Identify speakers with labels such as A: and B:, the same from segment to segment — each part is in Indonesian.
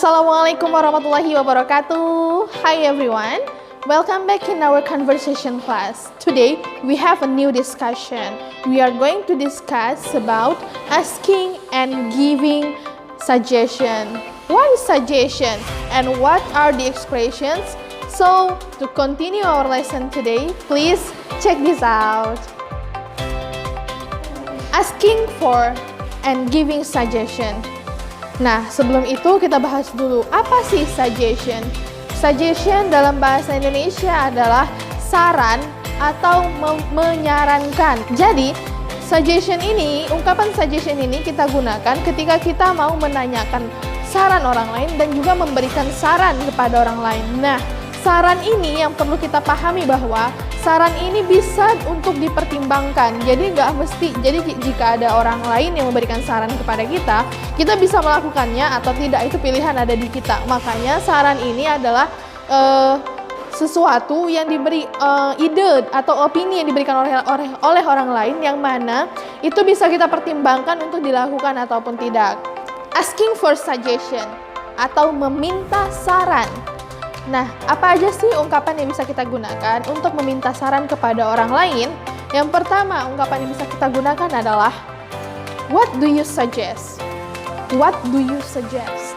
A: Assalamualaikum warahmatullahi wabarakatuh. Hi everyone, welcome back in our conversation class. Today we have a new discussion. We are going to discuss about asking and giving suggestion. What is suggestion and what are the expressions? So to continue our lesson today, please check this out. Asking for and giving suggestion. Nah, sebelum itu kita bahas dulu, apa sih suggestion? Suggestion dalam bahasa Indonesia adalah saran atau menyarankan. Jadi, ungkapan suggestion ini kita gunakan ketika kita mau menanyakan saran orang lain dan juga memberikan saran kepada orang lain. Nah, saran ini yang perlu kita pahami bahwa saran ini bisa untuk dipertimbangkan. Jadi jika ada orang lain yang memberikan saran kepada kita, kita bisa melakukannya atau tidak, itu pilihan ada di kita. Makanya saran ini adalah sesuatu yang diberi ide atau opini yang diberikan oleh orang lain yang mana itu bisa kita pertimbangkan untuk dilakukan ataupun tidak. Asking for suggestion atau meminta saran. Nah, apa aja sih ungkapan yang bisa kita gunakan untuk meminta saran kepada orang lain? Yang pertama, ungkapan yang bisa kita gunakan adalah what do you suggest? What do you suggest?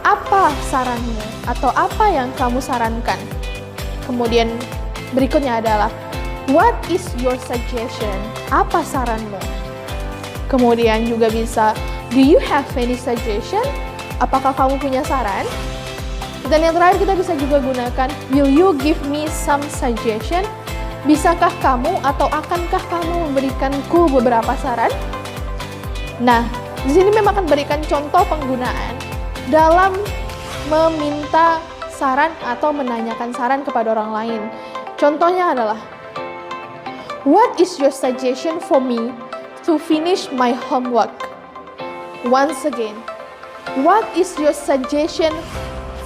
A: Apa saranmu atau apa yang kamu sarankan? Kemudian berikutnya adalah what is your suggestion? Apa saranmu? Kemudian juga bisa do you have any suggestion? Apakah kamu punya saran? Dan yang terakhir kita bisa juga gunakan will you give me some suggestion? Bisakah kamu atau akankah kamu memberikanku beberapa saran? Nah, di sini memang akan berikan contoh penggunaan dalam meminta saran atau menanyakan saran kepada orang lain. Contohnya adalah what is your suggestion for me to finish my homework? Once again, what is your suggestion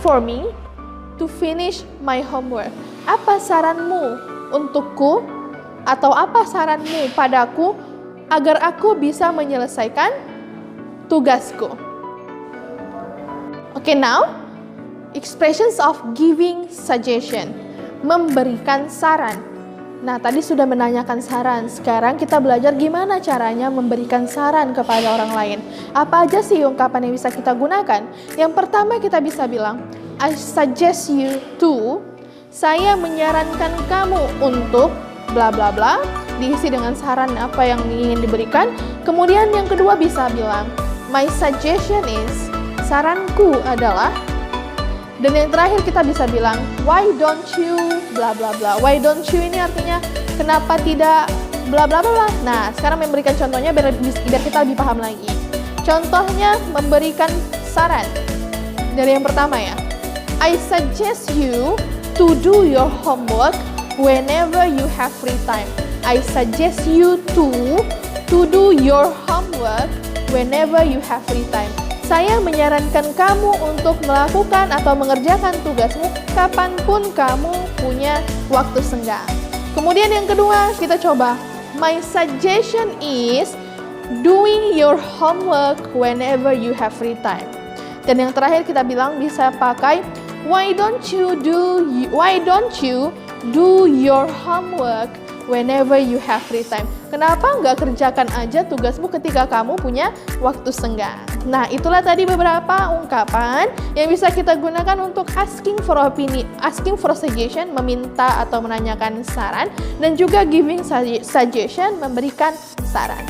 A: for me to finish my homework? Apa saranmu untukku atau apa saranmu padaku agar aku bisa menyelesaikan tugasku? Okay, now expressions of giving suggestion, memberikan saran. Nah, tadi sudah menanyakan saran, sekarang kita belajar gimana caranya memberikan saran kepada orang lain. Apa aja sih ungkapan yang bisa kita gunakan? Yang pertama kita bisa bilang, I suggest you to, saya menyarankan kamu untuk bla bla bla, diisi dengan saran apa yang ingin diberikan. Kemudian yang kedua bisa bilang, my suggestion is, saranku adalah. Dan yang terakhir kita bisa bilang, why don't you bla bla bla. Why don't you ini artinya kenapa tidak bla bla bla. Nah, sekarang memberikan contohnya biar kita lebih paham lagi. Contohnya memberikan saran. Dari yang pertama ya, I suggest you to do your homework whenever you have free time. I suggest you to do your homework whenever you have free time. Saya menyarankan kamu untuk melakukan atau mengerjakan tugasmu kapanpun kamu punya waktu senggang. Kemudian yang kedua, kita coba. My suggestion is doing your homework whenever you have free time. Dan yang terakhir kita bilang bisa pakai why don't you do your homework whenever you have free time. Kenapa nggak kerjakan aja tugasmu ketika kamu punya waktu senggang? Nah, itulah tadi beberapa ungkapan yang bisa kita gunakan untuk asking for opinion, asking for suggestion, meminta atau menanyakan saran, dan juga giving suggestion, memberikan saran.